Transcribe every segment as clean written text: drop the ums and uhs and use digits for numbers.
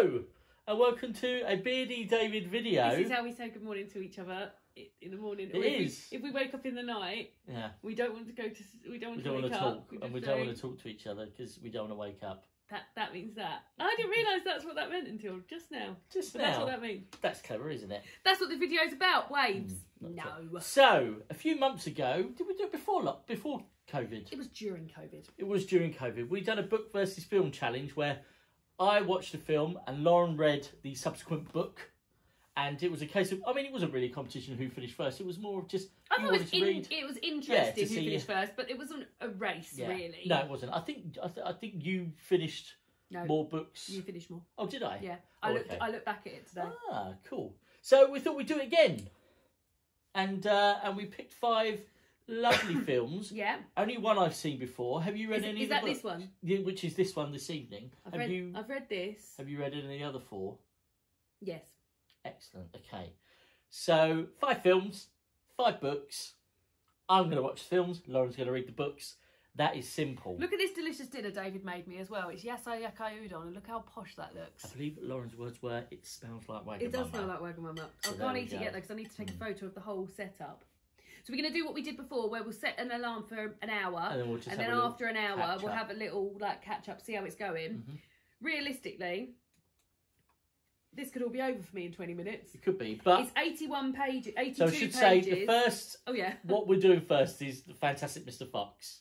Hello, and welcome to a Beardy David video. This is how we say good morning to each other in the morning. If we wake up in the night, yeah, we don't want to go to. We don't want to want wake to up. talk, and we don't want to talk to each other because we don't want to wake up. That means that. I didn't realise that's what that meant until just now. Just now. That's what that means. That's clever, isn't it? That's what the video's about. Waves. No. So a few months ago, did we do it before COVID? It was during COVID. It was during COVID. We done a book versus film challenge where I watched a film and Lauren read the subsequent book. And it was a case of, I mean, it wasn't really a competition who finished first. It was more of just, I thought it was interesting who finished first, but it wasn't a race, really. No, it wasn't. I think you finished more books. You finished more. Oh, did I? Yeah. I looked back at it today. Ah, cool. So we thought we'd do it again. And we picked 5 lovely films. Yeah. Only one I've seen before. Have you read any of the books? Is that this one? Yeah, which is this one this evening. I've read this. Have you read any of the other 4? Yes. Excellent. Okay. So 5 films, 5 books. I'm going to watch the films. Lauren's going to read the books. That is simple. Look at this delicious dinner David made me as well. It's yasae yakai udon, and look how posh that looks. I believe Lauren's words were, "It smells like Wagamama." It does smell like Wagamama. I can't eat it yet though because I need to take a photo of the whole setup. So we're going to do what we did before, where we'll set an alarm for an hour, and then after an hour we'll have a little catch up, see how it's going. Mm-hmm. Realistically, this could all be over for me in 20 minutes. It could be, but it's 81 pages, 82 so I should say the first. Oh yeah. What we're doing first is the Fantastic Mr. Fox.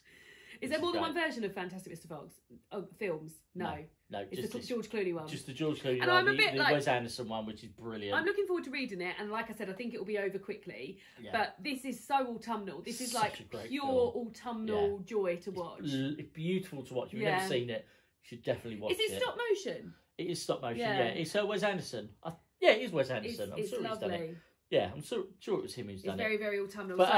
Is there more than one version of Fantastic Mr. Fox? Oh, films? No, it's just the George Clooney one. Just the George Clooney and one. I'm a bit like Wes Anderson one, which is brilliant. I'm looking forward to reading it, and like I said, I think it will be over quickly. Yeah. But this is so autumnal. This is like pure autumnal joy to watch. It's beautiful to watch. If you've never seen it, you should definitely watch it. Is it stop motion? It is stop motion. Yeah, it's Wes Anderson. Yeah, it is Wes Anderson. I'm sure he's done it. Yeah, I'm sure it was him who's done it. It's very, very autumnal. But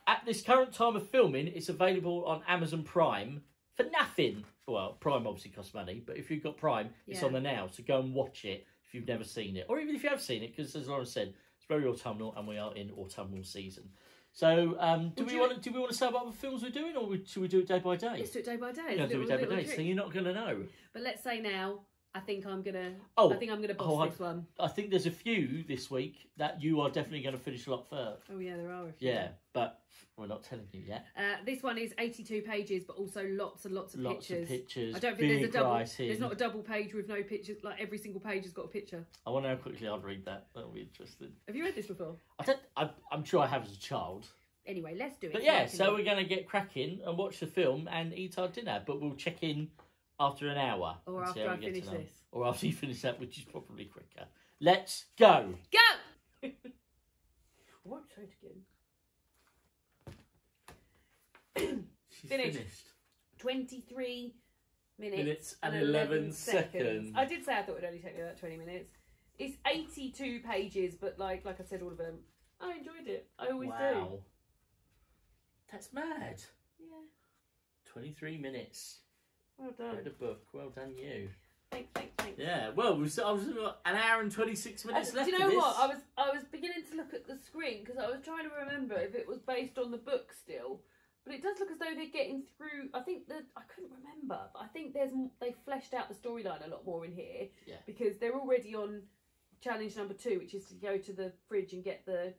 at this current time of filming, it's available on Amazon Prime for nothing. Well, Prime obviously costs money, but if you've got Prime, it's on there now. So go and watch it if you've never seen it. Or even if you have seen it, because as Lauren said, it's very autumnal and we are in autumnal season. So do we want to say about the films we're doing, or should we do it day by day? Let's do it day by day. We're going to do it day by day, so you're not going to know. But let's say now, I think I'm gonna boss this one. I think there's a few this week that you are definitely going to finish a lot first. Oh yeah, there are a few. Yeah, but we're not telling you yet. This one is 82 pages, but also lots and lots of pictures. I don't think there's a double. There's not a double page with no pictures. Like every single page has got a picture. I wonder how quickly I'd read that. That'll be interesting. Have you read this before? I'm sure I have as a child. Anyway, let's do it. But yeah, so we're going to get cracking and watch the film and eat our dinner. But we'll check in after an hour. Or after I finish this. Or after you finish that, which is probably quicker. Let's go! Go! I won't say it again. She's finished. 23 minutes and 11 seconds. I did say I thought it would only take me about 20 minutes. It's 82 pages, but like I said, all of them, I enjoyed it. I always do. That's mad. Yeah. 23 minutes. Well done. Read a book. Well done, you. Thanks. Yeah. Well, I was an hour and 26 minutes left. Do you know what? I was beginning to look at the screen because I was trying to remember if it was based on the book still, but it does look as though they're getting through. I think that I couldn't remember, but I think they fleshed out the storyline a lot more in here. Yeah. Because they're already on challenge number 2, which is to go to the fridge and get the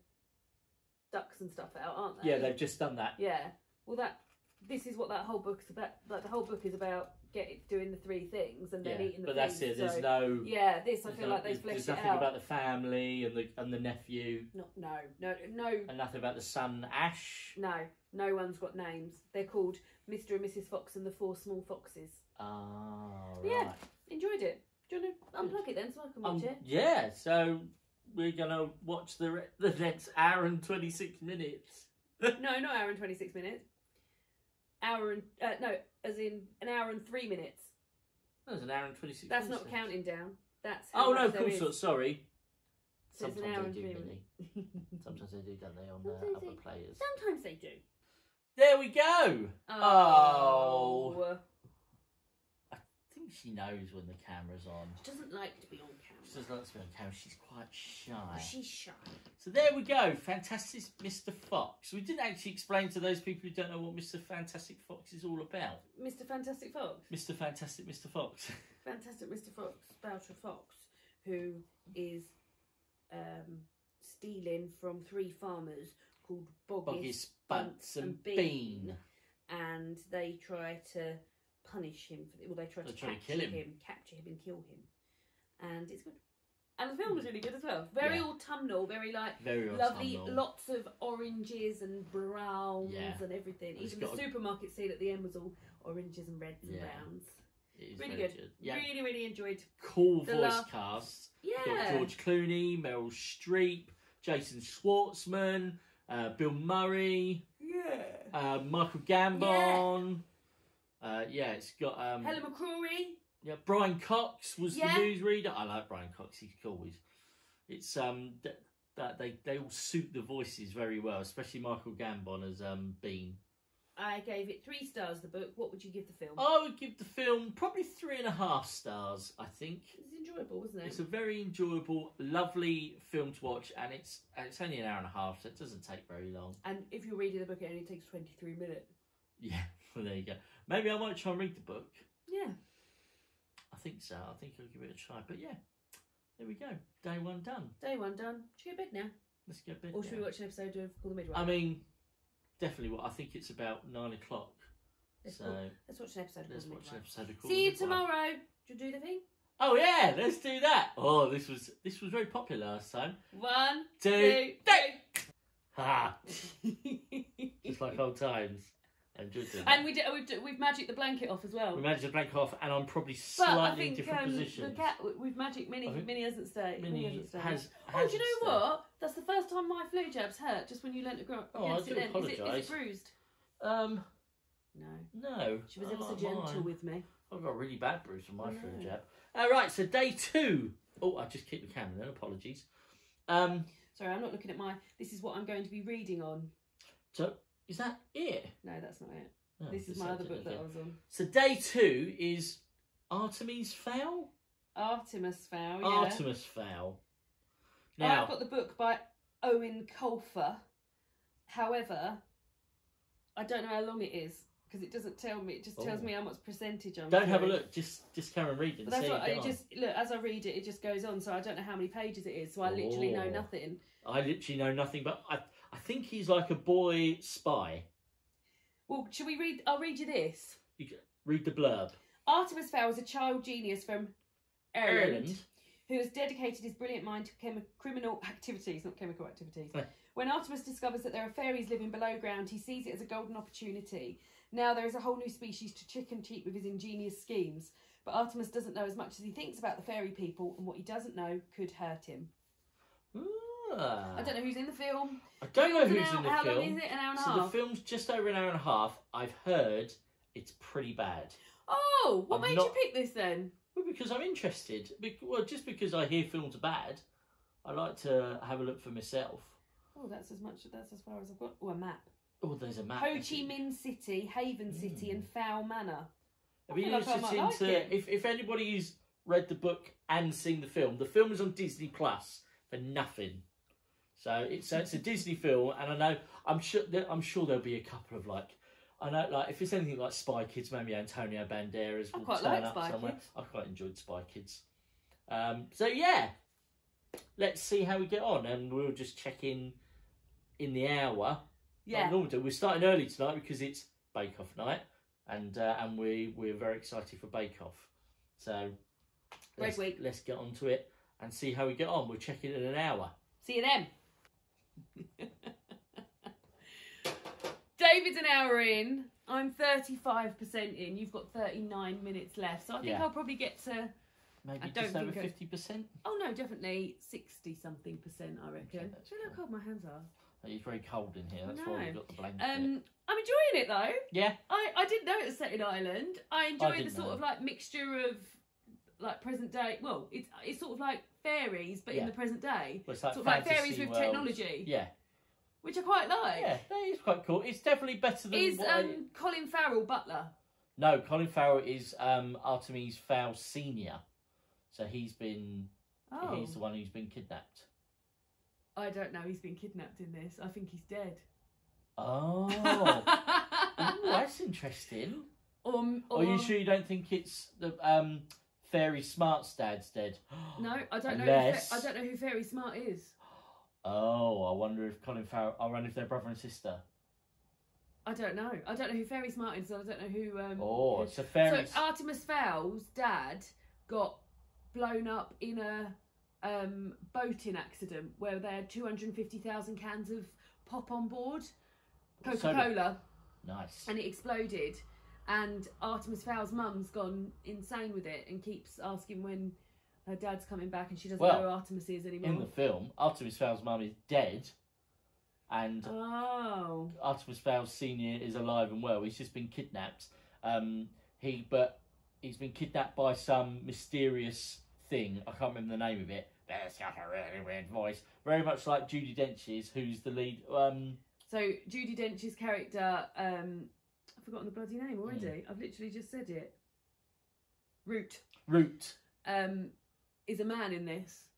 ducks and stuff out, aren't they? Yeah, they've just done that. Yeah. Well, this is what that whole book's about. Like the whole book is about doing the 3 things and then eating the but that's it. There's no. Yeah, this I feel like they fleshed it out. There's nothing about the family and the nephew. No. And nothing about the son Ash. No one's got names. They're called Mr. and Mrs. Fox and the 4 Small Foxes. Ah, right. Yeah, enjoyed it. Do you want to unplug it then so I can watch it? Yeah. So we're gonna watch the next hour and 26 minutes. No, not hour and 26 minutes. As in an hour and 3 minutes. That was an hour and 26 That's minutes. That's not counting down. That's of course not. Sorry. So Sometimes they do, Minnie. Sometimes they do, don't they, on other players? Sometimes they do. There we go. Oh. I I think think she knows when the camera's on. She doesn't like to be on camera. She doesn't like to be on camera. She's quite shy. She's shy. So there we go. Fantastic Mr. Fox. We didn't actually explain to those people who don't know what Mr. Fantastic Fox is all about. Mr. Fantastic Fox? Mr. Fantastic Mr. Fox. Fantastic Mr. Fox about a fox who is stealing from 3 farmers called Boggis, Bunce and Bean. And they try to punish him. They try to capture him and kill him. And it's good. And the film was really good as well. Very autumnal, very lovely, lots of oranges and browns and everything. Even the supermarket scene at the end was all oranges and reds and browns. It is really good. Yeah. Really, really enjoyed. Cool voice cast. Yeah. Got George Clooney, Meryl Streep, Jason Schwartzman, Bill Murray. Yeah. Michael Gambon. Yeah. It's got Helen McCrory. Yeah, Brian Cox was the newsreader. I like Brian Cox. He's cool. It's that they all suit the voices very well, especially Michael Gambon as Bean. I gave it 3 stars. The book. What would you give the film? I would give the film probably 3.5 stars. I think it's enjoyable, wasn't it? It's a very enjoyable, lovely film to watch, and it's only an hour and a half, so it doesn't take very long. And if you're reading the book, it only takes 23 minutes. Yeah, well there you go. Maybe I might try and read the book. Yeah. I think so. I think I'll give it a try. But yeah, there we go. Day 1 done. Day 1 done. Should we go to bed now? Let's go to bed. Or should we watch an episode of Call the Midwife? I mean, definitely. I think it's about 9 o'clock. Let's watch an episode. Let's watch an episode of Call the Midwife. See you tomorrow. Do you do the thing? Oh yeah, let's do that. Oh, this was very popular last time. 1, 2, 3. Ha! Just like old times. I enjoyed it. And we've magicked the blanket off as well. We magicked the blanket off, and I'm probably slightly in different positions. The cat, we've magicked Minnie hasn't stayed. Minnie has. Oh, do you know what? That's the first time my flu jab's hurt. Just when you learnt to grow up. Oh, I do apologise. Is it bruised? No. No. She was ever so gentle with me. I've got a really bad bruise from my flu jab. Right, so day 2. Oh, I just kicked the camera then. Apologies. Sorry, I'm not looking at my. This is what I'm going to be reading on. So. Is that it? No, that's not it. Oh, this is my other book that I was on. So day 2 is Artemis Fowl? Artemis Fowl, yeah. Artemis Fowl. Now, I've got the book by Owen Colfer. However, I don't know how long it is because it doesn't tell me. It just tells me how much percentage I'm Don't have a look. Just carry on reading. That's what I just look as I read it. It just goes on, so I don't know how many pages it is. So I literally know nothing. I literally know nothing, but I think he's like a boy spy. Well, should we read? I'll read you this. You can read the blurb. Artemis Fowl is a child genius from Ireland who has dedicated his brilliant mind to criminal activities, not chemical activities. When Artemis discovers that there are fairies living below ground, he sees it as a golden opportunity. Now there is a whole new species to trick and cheat with his ingenious schemes. But Artemis doesn't know as much as he thinks about the fairy people, and what he doesn't know could hurt him. I don't know who's in the film. I don't know who's in the film. How long is it? An hour and a half? So the film's just over an hour and a half. I've heard it's pretty bad. Oh, what made you pick this then? Well, because I'm interested. Well, just because I hear films are bad, I like to have a look for myself. Oh, that's as far as I've got. Oh, a map. Oh, there's a map. Ho Chi Minh City, Haven City, and Fowl Manor. If anybody's read the book and seen the film is on Disney Plus for nothing. So it's a Disney film, and I'm sure there'll be a couple of if it's anything like Spy Kids, maybe Antonio Banderas will turn up somewhere. I quite enjoyed Spy Kids. So yeah, let's see how we get on, and we'll just check in the hour. Yeah, we're starting early tonight because it's Bake Off night, and we're very excited for Bake Off. So let's get on to it and see how we get on. We'll check in an hour. See you then. David's an hour in. I'm 35% in. You've got 39 minutes left. So I think I'll probably get to... Maybe just over 50%? Oh, no, definitely 60-something%, I reckon. Do you know how cold my hands are? It's very cold in here. That's why we've got the blanket. I'm enjoying it, though. Yeah. I didn't know it was set in Ireland. I enjoy the sort of, mixture of, present day... Well, it's sort of like fairies, but in the present day. Well, it's like sort of like fairies with technology. Yeah. Which I quite like. Yeah, that is quite cool. It's definitely better than Colin Farrell Butler? No, Colin Farrell is Artemis Fowl Senior. So he's been... Oh. He's the one who's been kidnapped. I don't know. He's been kidnapped in this. I think he's dead. Oh. Ooh, that's interesting. Are you sure you don't think it's the Fairy Smart's dad's dead? No, I don't know. I don't know who Fairy Smart is. Oh, I wonder if Colin Farrell... I wonder if they're brother and sister. I don't know. I don't know who Fairy Smart is, so I don't know who... it's a Fairy... So Artemis Fowl's dad got blown up in a boating accident where they had 250,000 cans of pop on board. Coca-Cola. Nice. And it exploded. And Artemis Fowl's mum's gone insane with it and keeps asking when her dad's coming back, and she doesn't know who Artemis is anymore. In the film, Artemis Fowl's mum is dead. And Artemis Fowl Senior is alive and well. He's just been kidnapped. He's been kidnapped by some mysterious thing. I can't remember the name of it. But it's got a really weird voice. Very much like Judi Dench's, who's the lead. So Judi Dench's character, I've forgotten the bloody name already. I've literally just said it. Root. Is a man in this.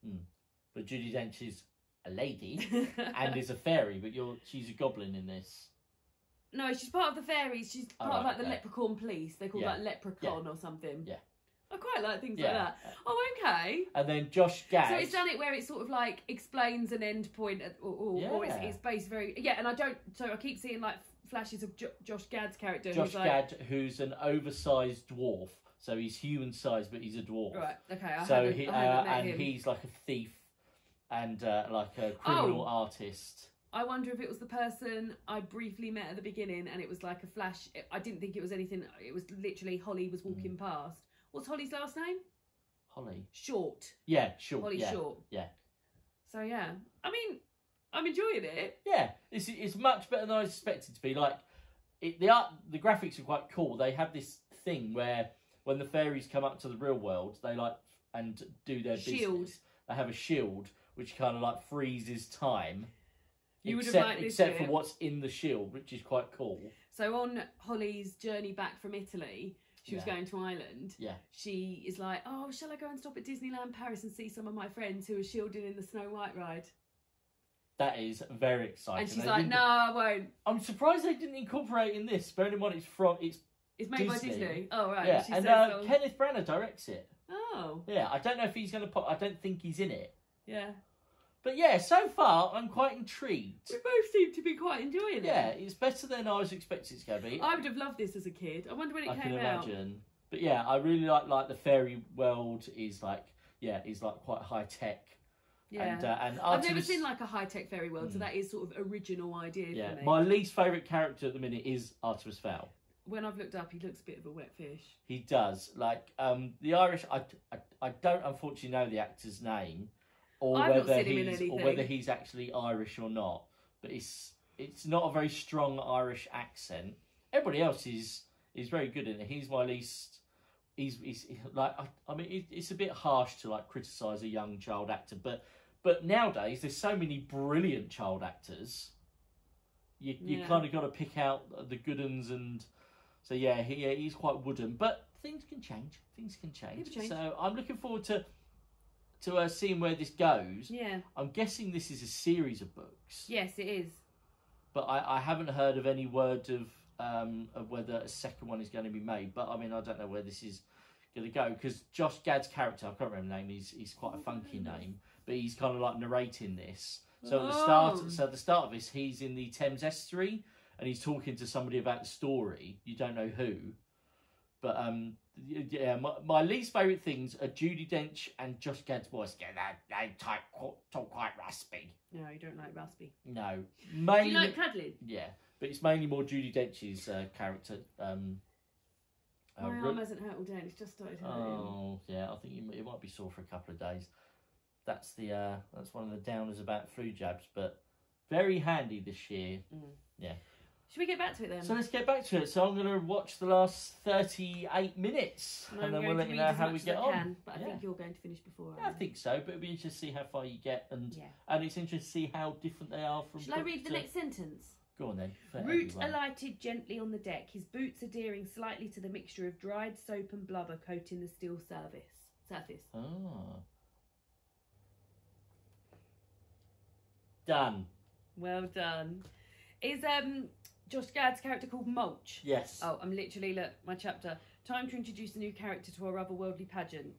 But Judi Dench is a lady and is a fairy, but she's a goblin in this. No, she's part of the fairies. She's part of the leprechaun police. They're called like leprechaun or something. Yeah. I quite like things like that. Oh, okay. And then Josh Gad. So it's done it where it sort of like explains an end point, or it's based very and I don't. So I keep seeing like flashes of Josh Gad's character. Who's an oversized dwarf. So he's human sized, but he's a dwarf. Right. Okay. He's like a thief and like a criminal artist. I wonder if it was the person I briefly met at the beginning, and it was like a flash. I didn't think it was anything. It was literally Holly was walking past. What's Holly's last name? Holly. Short. Yeah, Short. Holly Short. Yeah. So yeah, I mean, I'm enjoying it. Yeah, it's much better than I expected to be. Like, the graphics are quite cool. They have this thing where when the fairies come up to the real world, they like and do their business. They have a shield which kind of like freezes time. You would have liked this except for what's in the shield, which is quite cool. So on Holly's journey back from Italy, she was going to Ireland. Yeah. She is like, oh, shall I go and stop at Disneyland Paris and see some of my friends who are shielded in the Snow White ride? That is very exciting. And she's like, no, I won't. I'm surprised they didn't incorporate in this. Bearing in mind it's made by Disney. Oh, right. Yeah, and Kenneth Branagh directs it. Oh. Yeah, I don't know if he's going to I don't think he's in it. Yeah. But yeah, so far, I'm quite intrigued. We both seem to be quite enjoying it. Yeah, it's better than I was expecting it to be. I would have loved this as a kid. I wonder when it came out. I can imagine. But yeah, I really like the fairy world is like quite high tech. Yeah. And I've never seen like a high tech fairy world, so that is sort of original idea for me. My least favourite character at the minute is Artemis Fowl. When I've looked up, he looks a bit of a wet fish. He does. Like the Irish, I don't unfortunately know the actor's name. Or whether he's actually Irish or not, but it's not a very strong Irish accent. Everybody else is very good in it. He's my least. He's like I mean it's a bit harsh to like criticise a young child actor, but nowadays there's so many brilliant child actors. You kind of got to pick out the good ones, and so he's quite wooden, but things can change. So I'm looking forward to seeing where this goes. Yeah. I'm guessing this is a series of books. Yes, it is. But I haven't heard of any word of whether a second one is going to be made. But I mean, I don't know where this is going to go, because Josh Gad's character, I can't remember the name. He's quite a funky name, but he's kind of like narrating this. So at the start of this, he's in the Thames estuary and he's talking to somebody about the story. You don't know who, but my least favourite things are Judi Dench and Josh Gad's voice. They talk quite raspy. No, you don't like raspy. No, mainly. Do you like cuddling? Yeah, but it's mainly more Judi Dench's character. My arm hasn't hurt all day. It's just started hurting. Oh yeah, I think it might be sore for a couple of days. That's one of the downers about flu jabs, but very handy this year. Yeah. Should we get back to it then? So let's get back to it. So I'm going to watch the last 38 minutes, and then we'll let you know how we get on. But I think you're going to finish before. Yeah, I think so, but it'll be interesting to see how far you get, and it's interesting to see how different they are from. Shall I read the next sentence? Go on then. Root alighted gently on the deck, his boots adhering slightly to the mixture of dried soap and blubber coating the steel surface. Oh. Done. Well done. Is Josh Gad's character called Mulch? Yes. Oh, I'm literally, look, my chapter. Time to introduce a new character to our otherworldly pageant.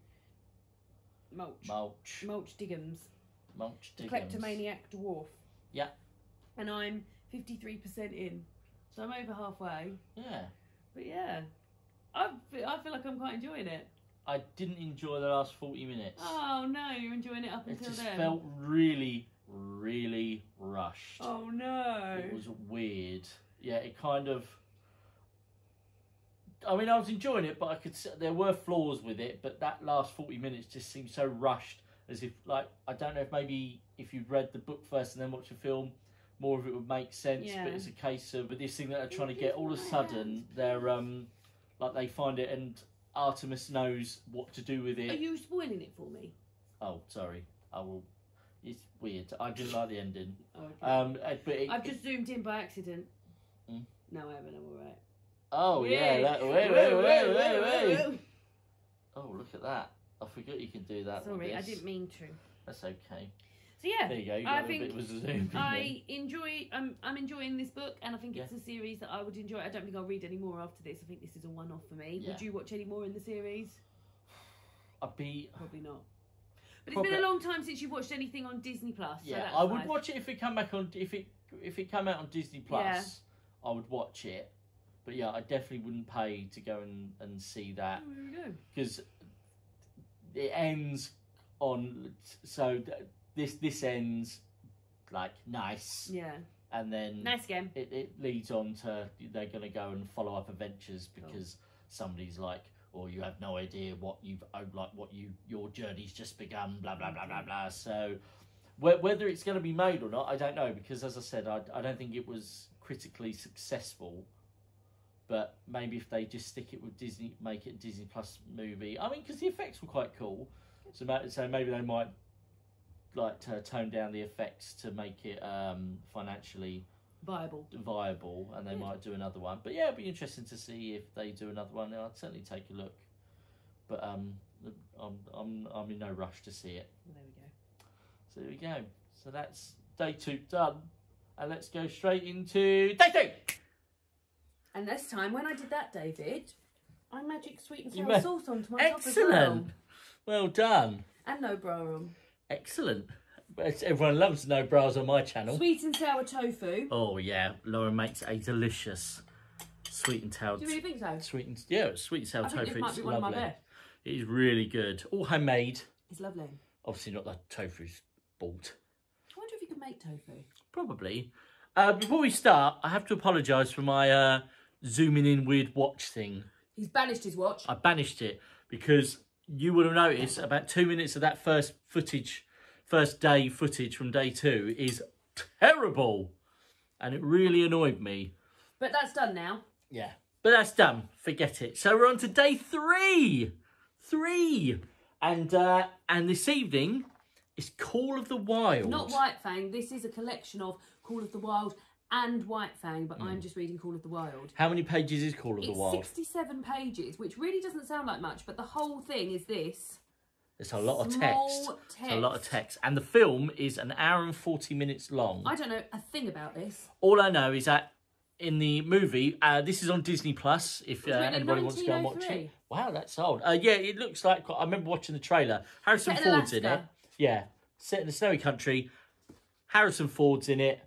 Mulch. Mulch Diggums. Mulch Diggums. The kleptomaniac dwarf. Yeah. And I'm 53% in. So I'm over halfway. Yeah. But yeah, I feel like I'm quite enjoying it. I didn't enjoy the last 40 minutes. Oh no, you're enjoying it up until then. It just felt really, really rushed. Oh no. It was weird. Yeah, it kind of... I mean, I was enjoying it, but there were flaws with it, but that last 40 minutes just seemed so rushed, as if, like, I don't know if maybe if you'd read the book first and then watched the film, more of it would make sense, yeah. But it's a case of, with this thing that they're trying to get, all of a sudden, they're, like, they find it and Artemis knows what to do with it. Are you spoiling it for me? Oh, sorry. I will... It's weird. I didn't like the ending. Okay. But I've just zoomed in by accident. No, I haven't. I'm all right. Oh, yeah. Wait. Oh, look at that. I forgot you can do that. Sorry, I didn't mean to. That's okay. So yeah, there you go. You got a bit of a zoom. I'm enjoying this book, and I think it's a series that I would enjoy. I don't think I'll read any more after this. I think this is a one-off for me. Yeah. Would you watch any more in the series? Probably not. But it's been a long time since you've watched anything on Disney Plus. Yeah, so I would watch it if it came back on. If it came out on Disney Plus, yeah. I would watch it. But yeah, I definitely wouldn't pay to go and see that. Oh, there we go. Because it ends on this ends like nice. Yeah. And then nice game. It leads on to they're going to go and follow up adventures because somebody's like, or you have no idea what your journey's just begun, blah blah blah blah blah. So whether it's going to be made or not, I don't know, because as I said, I don't think it was critically successful. But maybe if they just stick it with Disney, make it a Disney Plus movie. I mean, because the effects were quite cool, so maybe they might like to tone down the effects to make it financially viable, and they might do another one. But yeah, it'd be interesting to see if they do another one. I'd certainly take a look. But I'm in no rush to see it. Well, there we go. So there we go. So that's day 2 done, and let's go straight into day 3. And this time, when I did that, David, I magic sweet and sour sauce onto my top as well. Excellent. Well done. And no bra on. Excellent. Everyone loves no bras on my channel. Sweet and sour tofu. Oh yeah, Lauren makes a delicious sweet and sour. Do you really think so? Sweet and sour tofu. I think this might be one of my best. It is really good. All homemade. It's lovely. Obviously not the tofu's bought. I wonder if you could make tofu. Probably. Before we start, I have to apologise for my zooming in weird watch thing. He's banished his watch. I banished it because you would have noticed about 2 minutes of that first day footage from day 2 is terrible, and it really annoyed me. But that's done now. Yeah, but that's done. Forget it. So we're on to day 3, and this evening is Call of the Wild. Not White Fang. This is a collection of Call of the Wild and White Fang, but I'm just reading Call of the Wild. How many pages is Call of the Wild? 67 pages, which really doesn't sound like much, but the whole thing is this. It's a lot of text. It's a lot of text. And the film is 1 hour and 40 minutes long. I don't know a thing about this. All I know is that in the movie, this is on Disney Plus, if anybody wants to go and watch it. Wow, that's old. Yeah, it looks like, I remember watching the trailer. Harrison Ford's in it. Yeah, set in a snowy country. Harrison Ford's in it.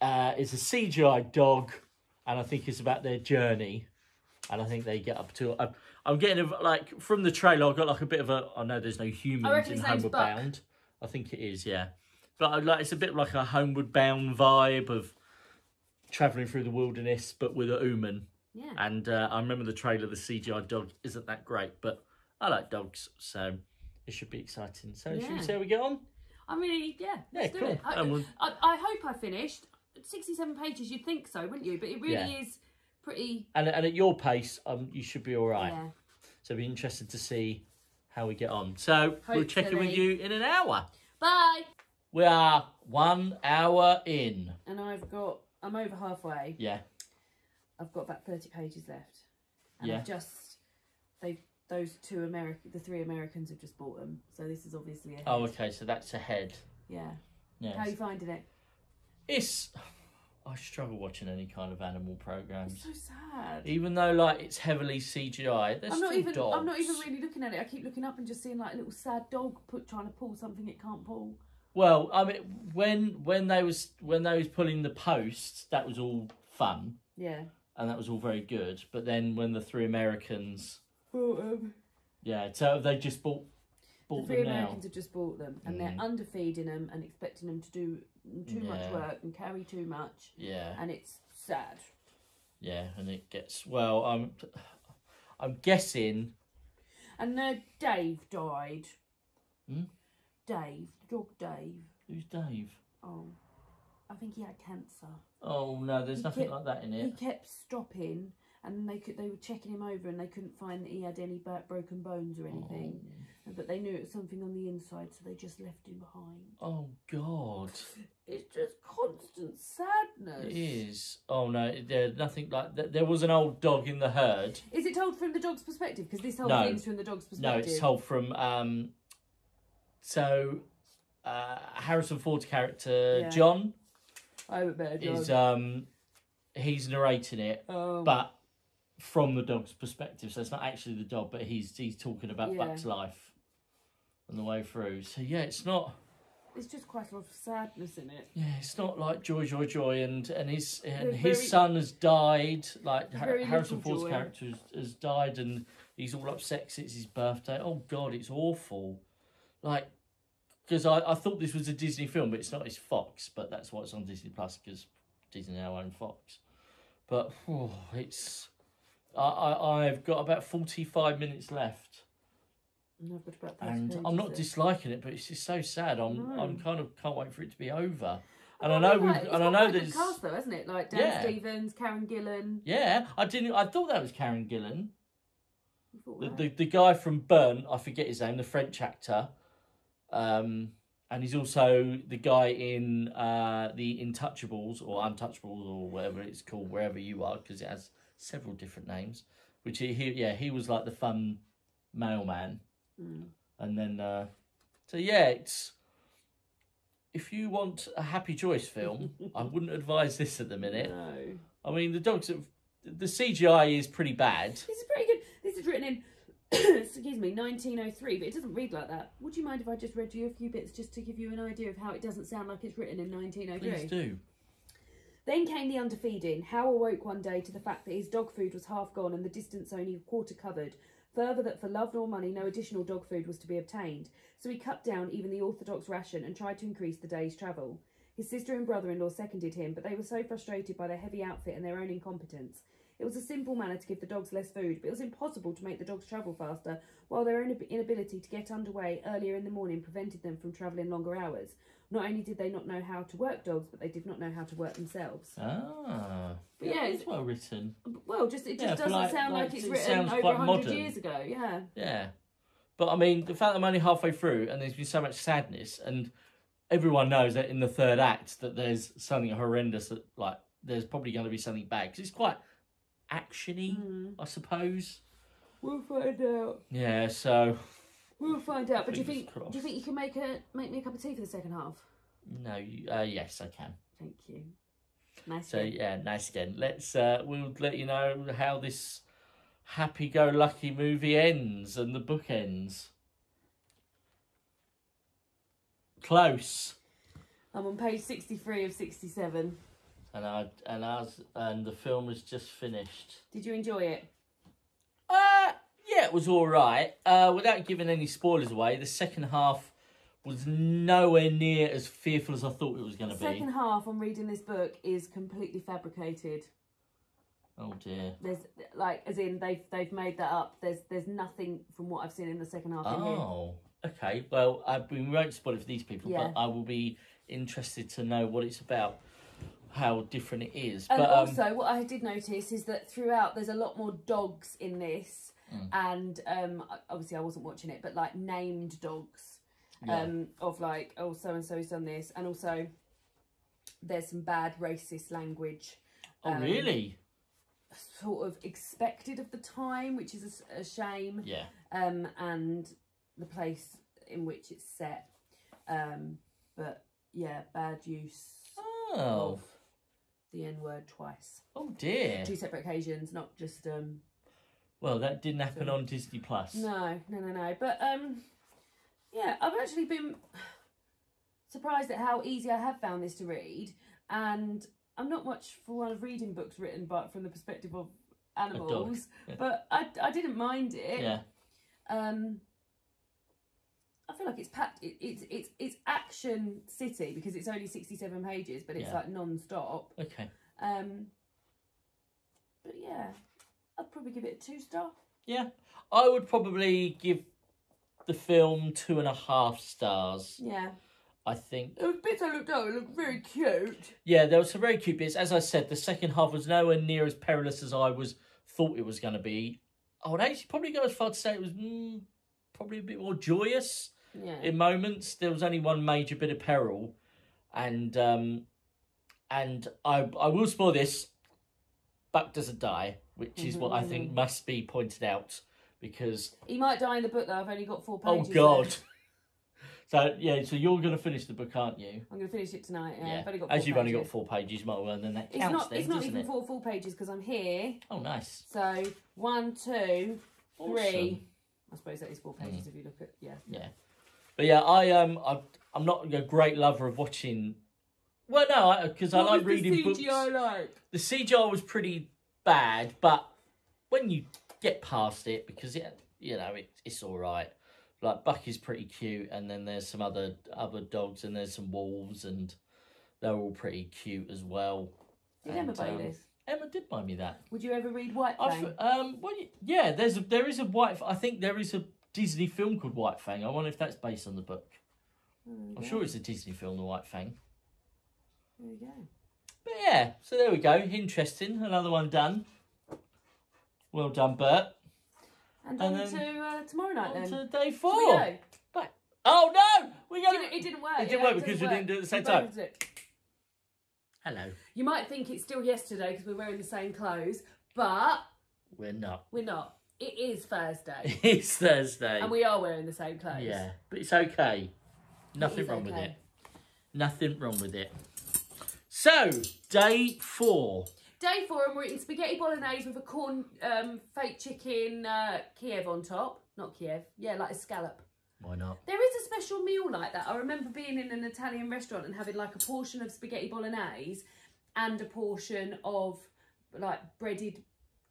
It's a CGI dog, and I think it's about their journey. And I think they get up to... I'm getting, like, from the trailer, I've got, like, a bit of a... I know there's no humans in Homeward Bound. I think it is, yeah. But, like, it's a bit like a Homeward Bound vibe of travelling through the wilderness, but with a human. Yeah. And I remember the trailer, the CGI dog isn't that great, but I like dogs, so it should be exciting. So, should we see how we get on? I mean, let's do it. I hope I finished. 67 pages, you'd think so, wouldn't you? But it really is pretty... And at your pace, you should be all right. Yeah. So it'll be interesting to see how we get on. So hopefully. We'll check in with you in an hour. Bye. We are 1 hour in. And I've got I'm over halfway. Yeah. I've got about 30 pages left. And yeah. The 3 Americans have just bought them. So this is obviously ahead. Oh, okay. So that's ahead. Yeah. Yes. How are you finding it? I struggle watching any kind of animal programs. It's so sad. Even though like it's heavily CGI, I'm not even really looking at it. I keep looking up and just seeing like a little sad dog trying to pull something it can't pull. Well, I mean, when they was pulling the posts, that was all fun. Yeah. And that was all very good. But then when the 3 Americans bought them. Yeah, so they just bought the 3 Americans have just bought them, and they're underfeeding them and expecting them to do too much work and carry too much. Yeah. And it's sad. Yeah, and it gets I'm guessing. And Dave died. Hmm? Dave, dog Dave. Who's Dave? Oh, I think he had cancer. Oh no, there's nothing like that in it. He kept stopping, and they were checking him over, and they couldn't find that he had any broken bones or anything. Oh. But they knew it was something on the inside, so they just left him behind. Oh God! It's just constant sadness. It is. Oh no, there's nothing like that. There was an old dog in the herd. Is it told from the dog's perspective? Because this whole thing's from the dog's perspective. No, it's told from Harrison Ford's character John. Oh, John. He's narrating it, but from the dog's perspective. So it's not actually the dog, but he's talking about Buck's life on the way through. So yeah, it's not. It's just quite a lot of sadness in it. Yeah, it's not like joy, and his son has died. Like Harrison Ford's character has died, and he's all upset because it's his birthday. Oh God, it's awful. Like, because I thought this was a Disney film, but it's not. It's Fox, but that's why it's on Disney Plus because Disney now own Fox. But it's. I've got about 45 minutes left. And I'm not disliking it, but it's just so sad. I'm kind of can't wait for it to be over. And I know there's cast though, hasn't it? Like Dan Stevens, Karen Gillan. Yeah, I thought that was Karen Gillan. The guy from Burnt, I forget his name, the French actor. And he's also the guy in the Intouchables or Untouchables or whatever it's called, wherever you are, because it has several different names. Which he was like the fun mailman. And then, it's. If you want a Happy Joyce film, I wouldn't advise this at the minute. No. I mean, the CGI is pretty bad. This is pretty good. This is written in, excuse me, 1903, but it doesn't read like that. Would you mind if I just read you a few bits just to give you an idea of how it doesn't sound like it's written in 1903? Please do. Then came the underfeeding. Howe awoke one day to the fact that his dog food was half gone and the distance only a quarter covered. Further, that for love nor money, no additional dog food was to be obtained. So he cut down even the orthodox ration and tried to increase the day's travel. His sister and brother-in-law seconded him, but they were so frustrated by their heavy outfit and their own incompetence. It was a simple manner to give the dogs less food, but it was impossible to make the dogs travel faster, while their own inability to get underway earlier in the morning prevented them from travelling longer hours. Not only did they not know how to work dogs, but they did not know how to work themselves. Ah. But yeah, it's well written. Well, it just doesn't sound like it's written over 100 modern. Years ago, yeah. Yeah. But I mean, the fact that I'm only halfway through and there's been so much sadness, and everyone knows that in the third act that there's something horrendous, that like there's probably going to be something bad, because it's quite action-y, I suppose. We'll find out. Yeah, so... We'll find out. But do you think you can make me a cup of tea for the second half? No, yes, I can. Thank you. Nice. So yeah, nice again. Let's we'll let you know how this happy-go-lucky movie ends and the book ends. Close. I'm on page 63 of 67. And the film has just finished. Did you enjoy it? Yeah, it was all right. Without giving any spoilers away, the second half was nowhere near as fearful as I thought it was going to be. The second half, on reading this book, is completely fabricated. Oh dear. There's as in they've made that up. There's nothing from what I've seen in the second half in here. Oh, okay. Well, we won't spoil it for these people, but I will be interested to know what it's about, how different it is. And but also, what I did notice is that throughout there's a lot more dogs in this, and obviously I wasn't watching it, but like named dogs, of like, oh, so and so's done this, and also there's some bad racist language. Oh, really? Sort of expected of the time, which is a shame. Yeah. And the place in which it's set. But yeah, bad use of the N-word twice. Oh dear. 2 separate occasions, not just well, that didn't happen on Disney Plus. No. But yeah, I've actually been surprised at how easy I have found this to read, and I'm not much for one of reading books written but from the perspective of animals, but I didn't mind it. Yeah. I feel like it's packed. It's action city because it's only 67 pages, but it's like non-stop. Okay. But yeah, I'd probably give it a 2-star. Yeah, I would probably give the film 2.5 stars. Yeah. I think there was bits I looked at that looked very cute. Yeah, there were some very cute bits. As I said, the second half was nowhere near as perilous as I thought it was going to be. I would actually probably go as far to say it was probably a bit more joyous. Yeah. In moments. There was only one major bit of peril, and I will spoil this. Buck doesn't die, which is what I think must be pointed out, because he might die in the book though. I've only got 4 pages. Oh God. So yeah, so you're going to finish the book, aren't you? I'm going to finish it tonight. Yeah. I've only got 4 As you've pages. only got 4 pages, you might well, then that counts. It's not doesn't even it? 4 full pages because I'm here. Oh, nice. So 1, 2, 3. Awesome. I suppose that is 4 pages if you look at Yeah. But yeah, I'm not a great lover of watching. Well, no, because I like reading books. The CGI was pretty bad, but when you get past it, because it's all right. Like Bucky's pretty cute, and then there's some other dogs, and there's some wolves, and they're all pretty cute as well. Did Emma buy this? Emma did buy me that. Would you ever read White Fang? Well, yeah. There is a White. I think there is a Disney film called White Fang. I wonder if that's based on the book. I'm sure it's a Disney film, The White Fang. There you go. But yeah, so there we go. Interesting. Another one done. Well done, Bert. And on to tomorrow night then. On to day 4. Shall we go? Bye. Oh no! It didn't work. It didn't work because we didn't do it at the same time. Hello. You might think it's still yesterday because we're wearing the same clothes, but we're not. We're not. It is Thursday. It's Thursday. And we are wearing the same clothes. Yeah, but it's okay. Nothing wrong with it. Nothing wrong with it. So, day 4. Day 4, and we're eating spaghetti bolognese with a corn fake chicken Kiev on top. Not Kiev. Yeah, like a scallop. Why not? There is a special meal like that. I remember being in an Italian restaurant and having like a portion of spaghetti bolognese and a portion of like breaded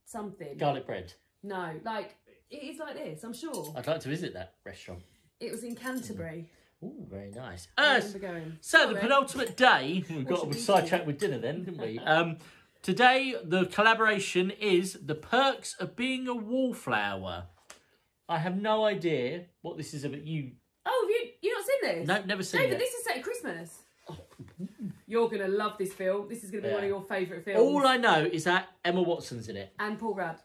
something. Garlic bread. No, like it is like this, I'm sure. I'd like to visit that restaurant. It was in Canterbury. Ooh, very nice. I remember going. So the penultimate day, we got a sidetracked with dinner then, didn't we? Today, the collaboration is The Perks of Being a Wallflower. I have no idea what this is about. You not seen this? No, never seen it. David, this is set at Christmas. Oh. You're going to love this film. This is going to be one of your favourite films. All I know is that Emma Watson's in it. And Paul Rudd.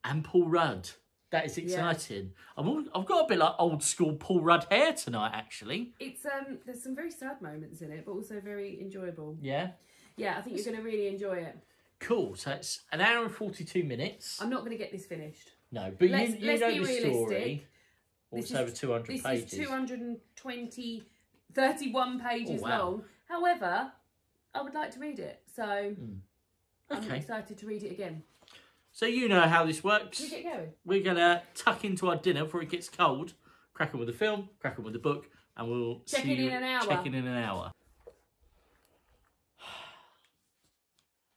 And Paul Rudd. That is exciting. Yeah. I've got a bit like old school Paul Rudd hair tonight, actually. It's there's some very sad moments in it, but also very enjoyable. Yeah? Yeah, I think you're going to really enjoy it. Cool. So it's an hour and 42 minutes. I'm not going to get this finished. No, but let's you know be the realistic. story. It's over 200 pages. This is 31 pages long. However, I would like to read it. So I'm excited to read it again. So you know how this works. Should we get going? We're going to tuck into our dinner before it gets cold, crack on with the film, crack on with the book, and we'll check in an hour. Check in an hour.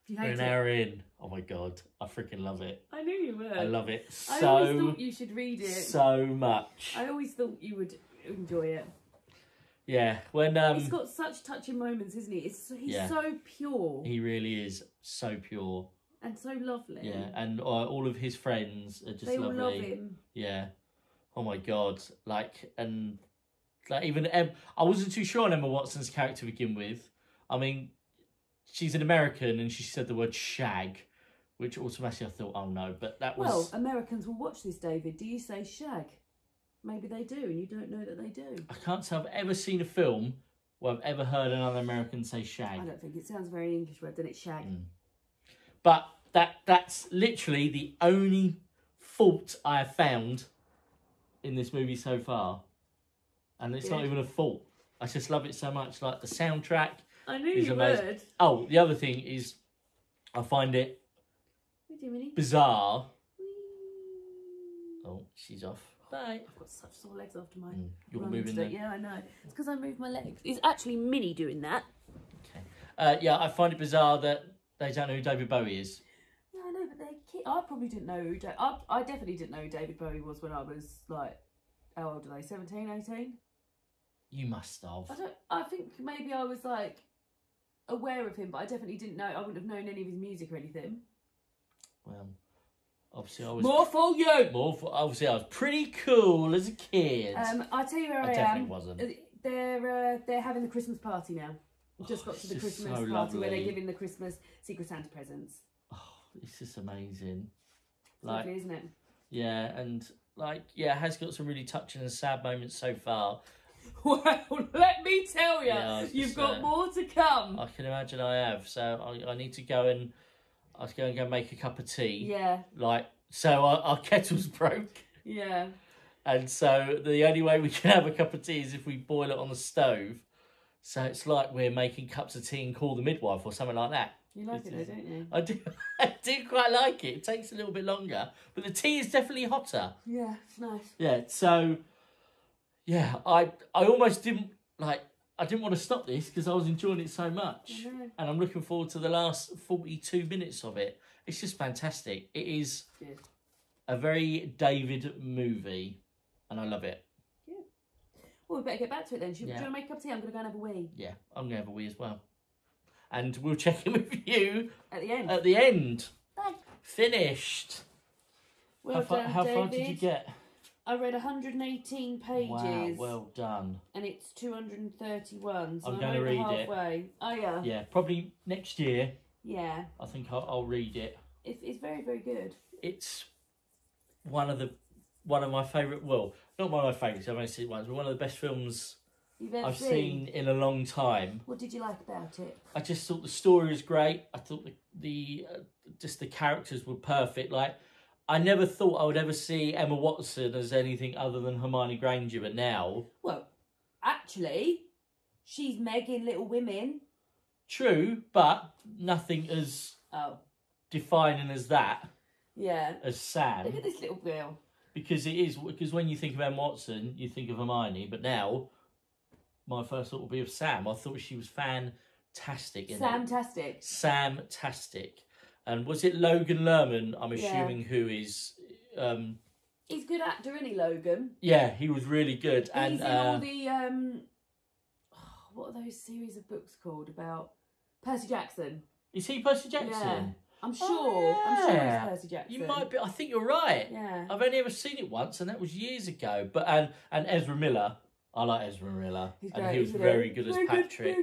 You hate We're an hour in. Oh my God, I freaking love it. I knew you would. I love it so I always thought you should read it. So much. I always thought you would enjoy it. Yeah, when he's got such touching moments, isn't he? He's so pure. He really is so pure. And so lovely. Yeah, and all of his friends are just lovely. They all love him. Yeah. Oh my God. Even I wasn't too sure on Emma Watson's character to begin with. I mean, she's an American and she said the word shag, which automatically I thought, oh no, but that was... Well, Americans will watch this, David. Do you say shag? Maybe they do and you don't know that they do. I can't say I've ever seen a film where I've ever heard another American say shag. I don't think it sounds very English word, doesn't it? Shag. But that's literally the only fault I have found in this movie so far. And it's not even a fault. I just love it so much. Like, the soundtrack is amazing. Would. Oh, the other thing is, I find it bizarre. Oh, she's off. Bye. I've got such sore legs after my You're moving them. Yeah, I know. It's because I moved my legs. It's actually Minnie doing that. Okay. Yeah, I find it bizarre that they don't know who David Bowie is. Yeah, I know, but they're kids. I probably didn't know who... I definitely didn't know who David Bowie was when I was, like... How old are they? 17, 18? You must have. I think maybe I was, like, aware of him, but I definitely didn't know... I wouldn't have known any of his music or anything. Well... Obviously, I was more for you. Obviously, I was pretty cool as a kid. I tell you where I definitely wasn't. They're having the Christmas party now. We just got to the Christmas party lovely. where they're giving the Christmas Secret Santa presents. Oh, it's just amazing. It's lovely, isn't it? Yeah, and it has got some really touching and sad moments so far. Well, let me tell you, you've got more to come. I can imagine I have. So I need to go and. I was going to go make a cup of tea. Yeah. So our kettle's broke. Yeah. And so the only way we can have a cup of tea is if we boil it on the stove. So it's like we're making cups of tea and call the midwife or something like that. You like it though, don't you? I do. I do quite like it. It takes a little bit longer, but the tea is definitely hotter. Yeah, it's nice. Yeah. So, yeah, I almost didn't I didn't want to stop this because I was enjoying it so much. And I'm looking forward to the last 42 minutes of it. It's just fantastic. It is a very David movie, and I love it. Yeah. Well, we better get back to it then. Do you want to make a cup of tea? I'm going to go and have a wee. Yeah, I'm going to have a wee as well. And we'll check in with you at the end. At the end. Bye. Finished. Well done, how far did you get? I read 118 pages. Wow, well done. And it's 231, so I'm going to read halfway. it. Oh, yeah. Yeah, probably next year. Yeah. I think I'll read it. It's very, very good. It's one of my favourite, well, not one of my favourites, I've only seen it once, but one of the best films I've seen in a long time. What did you like about it? I just thought the story was great. I thought the characters were perfect. I never thought I would ever see Emma Watson as anything other than Hermione Granger, but now... Well, actually, she's Meg in Little Women. True, but nothing as defining as that. Yeah. As Sam. Look at this little girl. Because when you think of Emma Watson, you think of Hermione, but now my first thought will be of Sam. I thought she was fantastic in it. Sam-tastic. Sam-tastic. And was it Logan Lerman, I'm assuming, who is... he's a good actor, isn't he, Logan? Yeah, he was really good. He's in all the... what are those series of books called about Percy Jackson? Is he Percy Jackson? Yeah. I'm sure. I'm sure it's Percy Jackson. You might be. I think you're right. Yeah. I've only ever seen it once, and that was years ago. But and Ezra Miller. I like Ezra Miller. He's and great, he was very good as Patrick.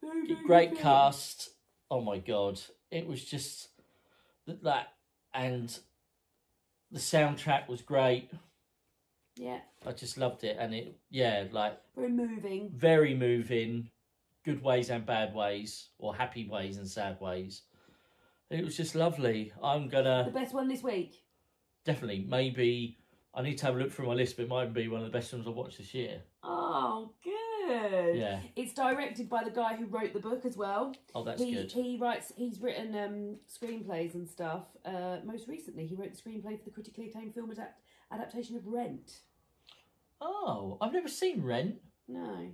Very good. Great cast. Oh my god. It was just that, and the soundtrack was great. Yeah. I just loved it, and very moving, good ways and bad ways, or happy ways and sad ways. It was just lovely. The best one this week? Definitely. Maybe I need to have a look through my list, but it might be one of the best films I've watched this year. Oh, good. Yeah. It's directed by the guy who wrote the book as well. Oh, that's good. He's written screenplays and stuff. Most recently, he wrote the screenplay for the critically acclaimed film adaptation of Rent. Oh, I've never seen Rent. No.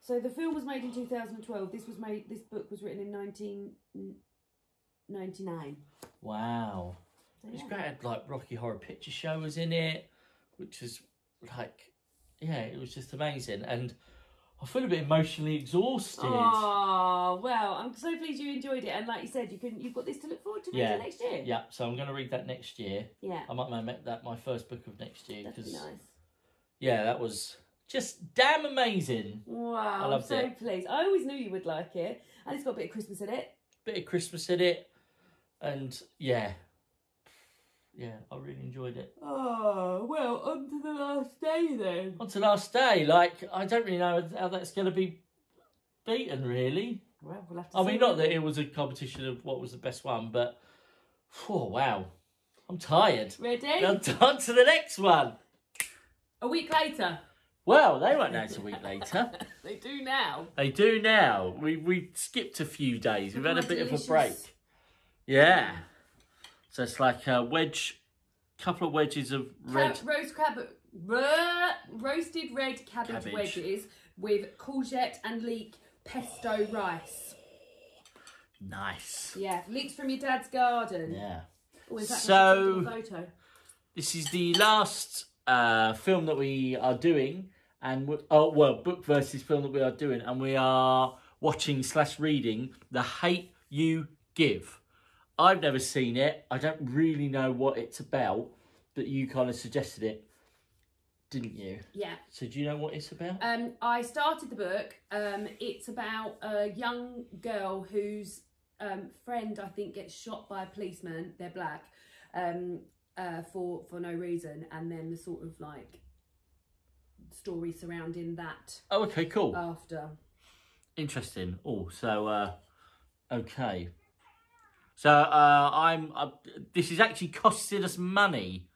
So the film was made in 2012. This book was written in 1999. Wow. So, yeah. It was great. It had, Rocky Horror Picture Show was in it, which is it was just amazing. And I feel a bit emotionally exhausted. Oh, well, I'm so pleased you enjoyed it. And like you said, you've got this to look forward to reading next year. Yeah, so I'm going to read that next year. Yeah. I might make that my first book of next year. That'd be nice. Yeah, that was just damn amazing. Wow, I loved it. I'm so pleased. I always knew you would like it. And it's got a bit of Christmas in it. And yeah, I really enjoyed it. Oh, well, on to the last day then. On to the last day. I don't really know how that's going to be beaten, really. Well, we'll have to I mean, not that it was a competition of what was the best one, but... Oh, wow. I'm tired. Ready? Now, on to the next one. A week later. Well, they won't know it's a week later. They do now. They do now. We skipped a few days. We've had a bit of a break. Yeah. So it's like a couple of wedges of red... roasted red cabbage wedges with courgette and leek pesto rice. Nice. Yeah, leeks from your dad's garden. Yeah. Oh, in fact, so, I photo. This is the last film that we are doing, and book versus film that we are doing, and we are watching/reading The Hate You Give. I've never seen it. I don't really know what it's about, but you kind of suggested it, didn't you? Yeah. So do you know what it's about? I started the book. It's about a young girl whose friend, I think, gets shot by a policeman. They're black, for no reason, and then the sort of like story surrounding that. Oh, okay, cool. After. Interesting. Oh, so okay. So this is actually costing us money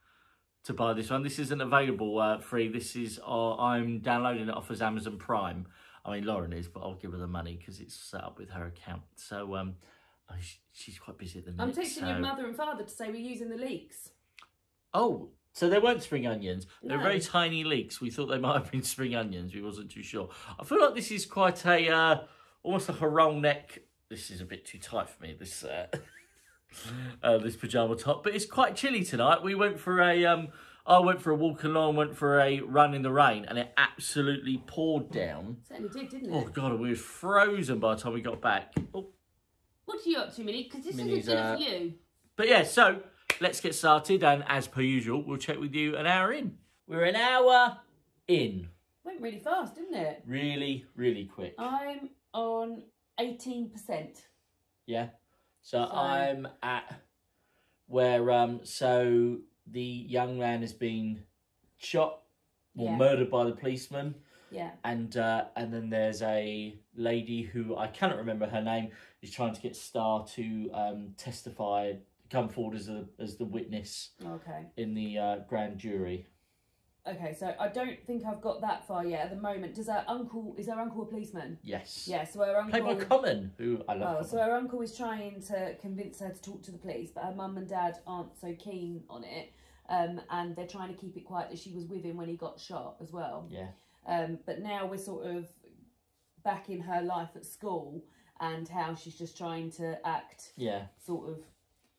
to buy this one. This isn't available free. This is I'm downloading it off as Amazon Prime. I mean, Lauren is, but I'll give her the money because it's set up with her account. So she's quite busy at the minute. I'm texting your mother and father to say we're using the leeks. Oh, so they weren't spring onions. They're very tiny leeks. We thought they might have been spring onions. We wasn't too sure. I feel like this is quite a almost like a roll neck. This is a bit too tight for me. This this pajama top, but it's quite chilly tonight. We went for a I went for a walk along, went for a run in the rain, and it absolutely poured down. Certainly did, didn't it? Oh god, we were frozen by the time we got back. Oh. What are you up to, Minnie? Because this is dinner for you. But yeah, so let's get started, and as per usual, we'll check with you an hour in. We're an hour in. Went really fast, didn't it? Really, really quick. I'm on 18%. Yeah. So I'm at where so the young man has been shot or murdered by the policeman. Yeah. And then there's a lady who I cannot remember her name is trying to get Star to testify, come forward as the witness. Okay. In the grand jury. Okay, so I don't think I've got that far yet at the moment. Is her uncle a policeman? Yes. Yeah, so her uncle... Played by Common, who I love. Oh, so her uncle is trying to convince her to talk to the police, but her mum and dad aren't so keen on it. And they're trying to keep it quiet that she was with him when he got shot as well. Yeah. But now we're sort of back in her life at school and how she's just trying to act sort of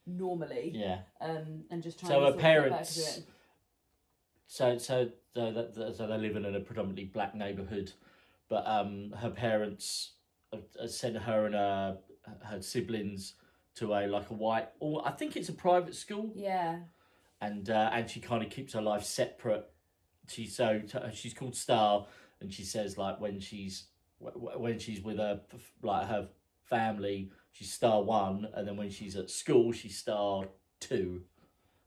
normally. Yeah. And just trying to her parents... Get back to it. So they live in a predominantly black neighbourhood, but her parents sent her and her siblings to a white, or I think it's a private school. Yeah. And she kind of keeps her life separate. She's called Star, and she says when she's with her family, she's Star 1, and then when she's at school, she's Star 2.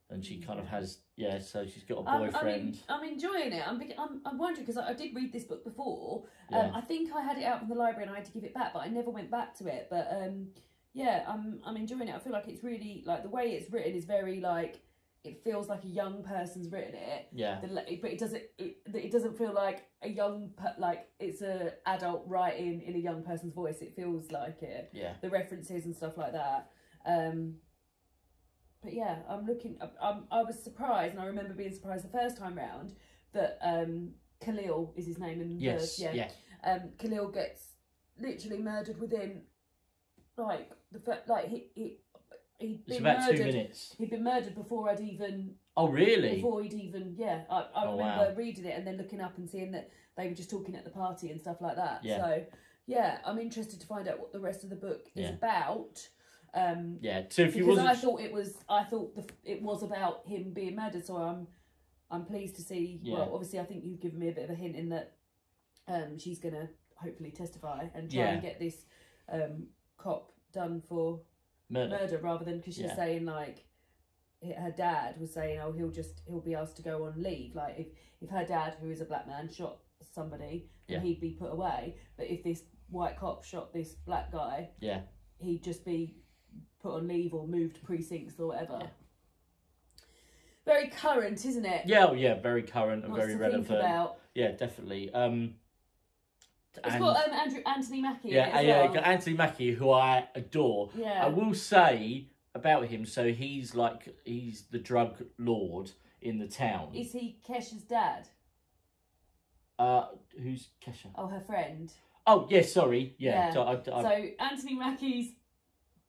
And she kind of has, so she's got a boyfriend. I'm enjoying it. I'm wondering, because I did read this book before. Yeah. I think I had it out from the library and I had to give it back, but I never went back to it. But I'm enjoying it. I feel like it's really, the way it's written is very, it feels like a young person's written it. Yeah. But it doesn't feel like a young, it's a adult writing in a young person's voice. It feels like it. Yeah. The references and stuff like that. But yeah, I was surprised, and I remember being surprised the first time round that Khalil is his name in Khalil gets literally murdered within he'd been about murdered. 2 minutes. He'd been murdered before I'd even. Oh really? Before he'd even I remember reading it and then looking up and seeing that they were just talking at the party and stuff like that. Yeah. So I'm interested to find out what the rest of the book is about. So if you wasn't... I thought it was about him being murdered, so I'm pleased to see. Yeah. Well, obviously, I think you've given me a bit of a hint in that she's gonna hopefully testify and try and get this cop done for murder rather than, because she's saying her dad was saying, he'll be asked to go on leave. If her dad, who is a black man, shot somebody, then he'd be put away. But if this white cop shot this black guy, he'd just be put on leave or moved precincts or whatever. Yeah. Very current, isn't it? Yeah, very current and very relevant. Yeah, definitely. It's got Anthony Mackie in it as well. Got Anthony Mackie, who I adore. Yeah. I will say about him, so he's the drug lord in the town. Is he Kesha's dad? Who's Kesha? Oh, her friend. Oh, yes, sorry. Yeah. So Anthony Mackie's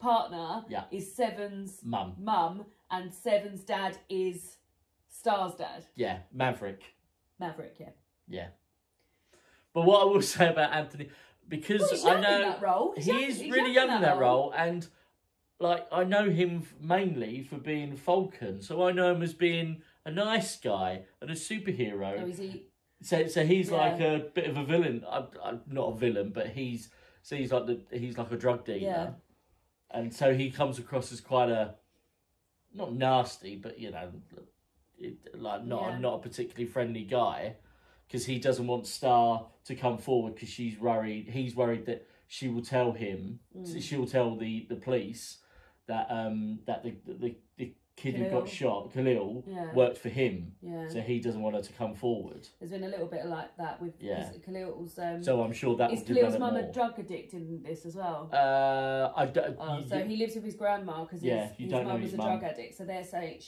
partner is Seven's mum, and Seven's dad is Star's dad. Yeah, Maverick, yeah. Yeah. But what I will say about Anthony, because I know in that role. He's really young in that role, and like I know him mainly for being Falcon, so I know him as being a nice guy and a superhero. Oh, is he? So he's like a bit of a villain. Not a villain, but he's like a drug dealer. Yeah. And so he comes across as quite not nasty, but not a particularly friendly guy, because he doesn't want Star to come forward because he's worried that she will tell him, she will tell the police that the kid who got shot, Khalil, worked for him. Yeah. So he doesn't want her to come forward. There's been a little bit like that with Khalil's. So I'm sure that is Khalil's mum a drug addict in this as well? So he lives with his grandma because his mum was a drug addict. So they're saying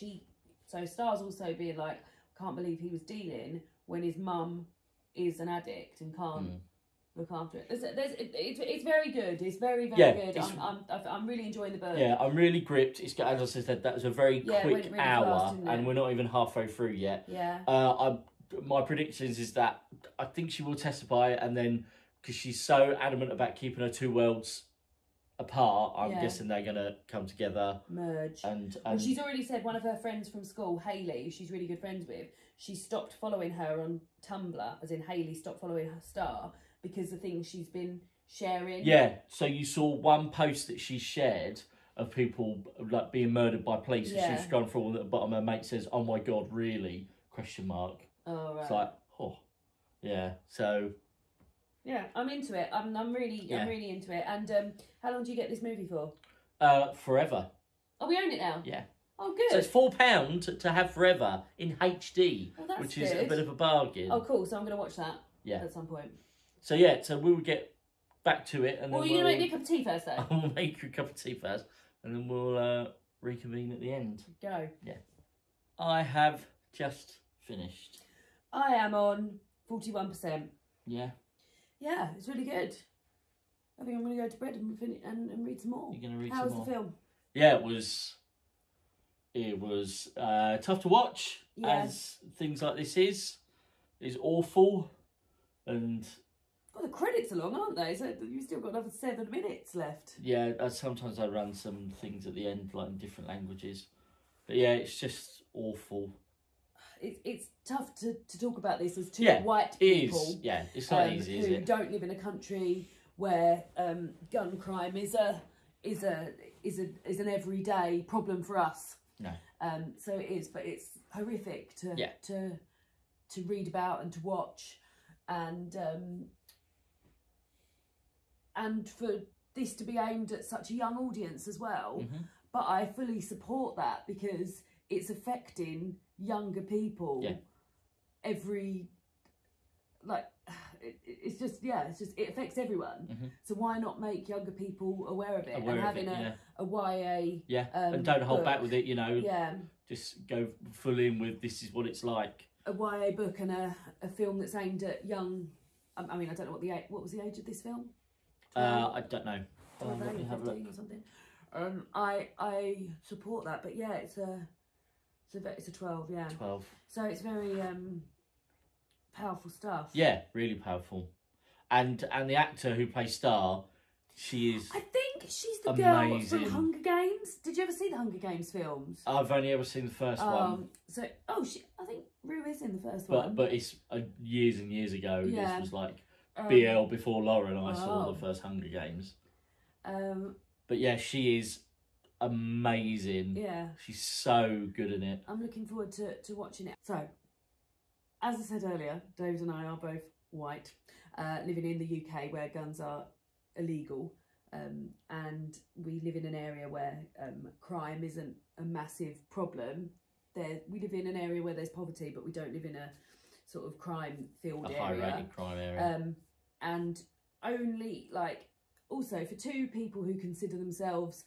So Star's also being like, can't believe he was dealing when his mum is an addict and can't look after it. It's very good. It's very good. I'm really enjoying the book. Yeah, I'm really gripped. It's, as I said, that was a very quick really hour, and we're not even halfway through yet. Yeah. My predictions is that I think she will testify, and then because she's so adamant about keeping her two worlds apart, I'm guessing they're gonna come together, merge, and she's already said one of her friends from school, Hayley, who she's really good friends with, she stopped following her on Tumblr, as in Hayley stopped following her Star because the things she's been sharing. Yeah, so you saw one post that she shared of people like being murdered by police, and she's gone through all at the bottom. Her mate says, "Oh my God, really?" ? Oh right. It's like, yeah. So. Yeah, I'm into it. I'm really into it. And how long do you get this movie for? Forever. Oh, we own it now? Yeah. Oh, good. So it's £4 to have forever in HD, which is a bit of a bargain. Oh, cool. So I'm going to watch that at some point. So yeah, so we'll get back to it. And then you're going to make me a cup of tea first, though? I'll make you a cup of tea first, and then we'll reconvene at the end. Go. Yeah. I have just finished. I am on 41%. Yeah. Yeah, it's really good. I think I'm going to go to bed and read some more. You're going to read some more? How was the film? Yeah, it was tough to watch, as things like this is awful, and... Well, the credits are long, aren't they? So you've still got another 7 minutes left. Yeah, sometimes I run some things at the end, like in different languages. But yeah, it's just awful. It's tough to talk about this as two white people. Yeah, it's not easy, is it? Who don't live in a country where gun crime is an everyday problem for us. No. So it is, but it's horrific to read about and to watch, and for this to be aimed at such a young audience as well. Mm-hmm. But I fully support that because it's affecting younger people. Yeah. It affects everyone. Mm-hmm. So why not make younger people aware of it and having a YA and don't hold back with it, just go full in with this is what it's like. A YA book and a film that's aimed at young. I mean, I don't know what was the age of this film. 12? I don't know. 15 or something. I support that, but yeah, it's a 12. Yeah, 12. So it's very powerful stuff. Yeah, really powerful. And the actor who plays Star, she is. I think she's the girl from Hunger Games. Did you ever see the Hunger Games films? I've only ever seen the first one. I think Rue is in the first one. But it's years and years ago. Yeah. This was like BL before Laura and I saw the first Hunger Games. But yeah, she is amazing. Yeah. She's so good in it. I'm looking forward to watching it. So, as I said earlier, David and I are both white, living in the UK where guns are illegal, and we live in an area where crime isn't a massive problem. We live in an area where there's poverty, but we don't live in a sort of crime-filled area. High-rated crime area. And only, like, also for two people who consider themselves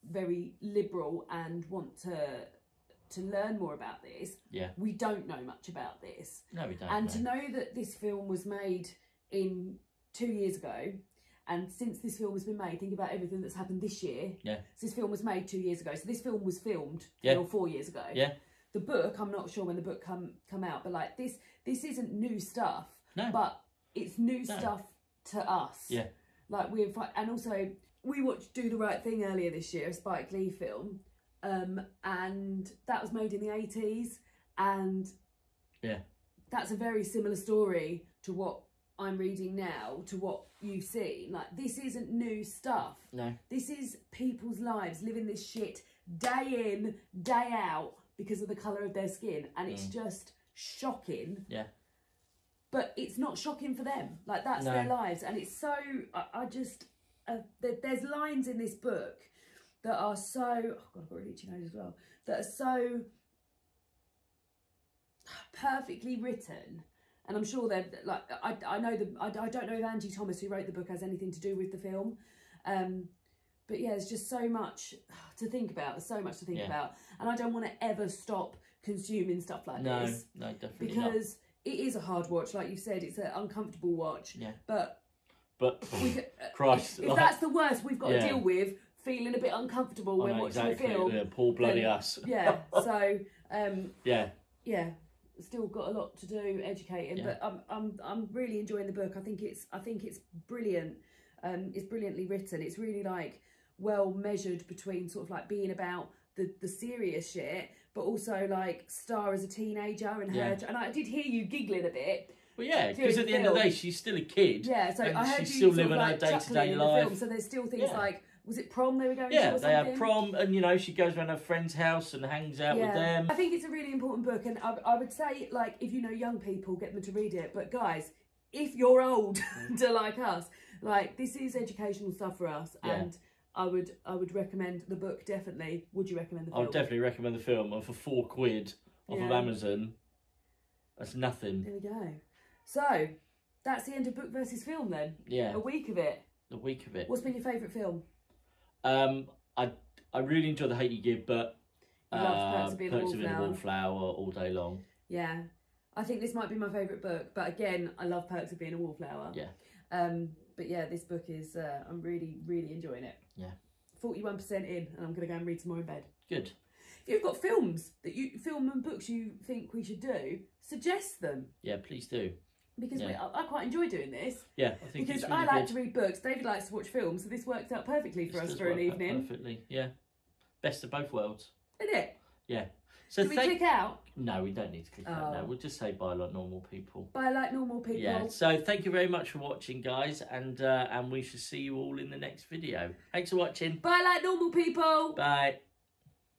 very liberal and want to learn more about this, we don't know much about this. No, we don't. And to know that this film was made in 2 years ago, and since this film has been made, think about everything that's happened this year. Yeah. So this film was made 2 years ago. So this film was filmed 3 or 4 years ago. Yeah. The book, I'm not sure when the book come out, but like this isn't new stuff. No. But it's new stuff to us. Yeah. Like and also we watched Do the Right Thing earlier this year, a Spike Lee film, and that was made in the 80s, and that's a very similar story to what I'm reading now, to what you've seen. Like, this isn't new stuff. No. This is people's lives living this shit day in, day out because of the colour of their skin, and it's just shocking. Yeah. But it's not shocking for them. Like, that's their lives, and it's so. I just there's lines in this book that are so. Oh God, I've got really itchy nose as well. That are so perfectly written. And I'm sure they're like, I know I don't know if Angie Thomas, who wrote the book, has anything to do with the film. But yeah, there's just so much to think about. There's so much to think about. And I don't want to ever stop consuming stuff like this. No, definitely because it is a hard watch. Like you've said, it's an uncomfortable watch. Yeah. But Christ. If that's the worst we've got to deal with, feeling a bit uncomfortable when watching a film. Yeah, poor bloody us. Yeah, so... Yeah. Still got a lot to do educating, but I'm really enjoying the book. I think it's brilliant. It's brilliantly written. It's really like well measured between sort of like being about the serious shit, but also like Star as a teenager and her. And I did hear you giggling a bit. Well, yeah, because at the end of the day, she's still a kid. Yeah, so I heard she's you still living her day-to-day life. So there's still things like. Was it prom they were going to? Yeah, they have prom, and you know she goes around her friend's house and hangs out with them. I think it's a really important book, and I would say, like, if you know young people, get them to read it. But guys, if you're old to like us, like, this is educational stuff for us, and I would recommend the book definitely. Would you recommend the film? I would definitely recommend the film, and for £4 off of Amazon, that's nothing. There we go. So that's the end of book versus film then. Yeah, a week of it. A week of it. What's been your favourite film? I really enjoy The Hate You Give, but Perks of Being a Wallflower all day long. Yeah, I think this might be my favourite book, but again, I love Perks of Being a Wallflower. Yeah. But yeah, this book is I'm really enjoying it. Yeah. 41% in, and I'm going to go and read some more in bed. Good. If you've got film and books you think we should do, suggest them. Yeah, please do. Because I quite enjoy doing this. Yeah, I think because it's really I like good. to read books. David likes to watch films, so this worked out perfectly for us for an evening. Perfectly, yeah. Best of both worlds. Isn't it? Yeah. So do we click out? No, we don't need to click out. No, we'll just say bye like normal people. Bye like normal people. Yeah. So thank you very much for watching, guys, and we shall see you all in the next video. Thanks for watching. Bye like normal people. Bye.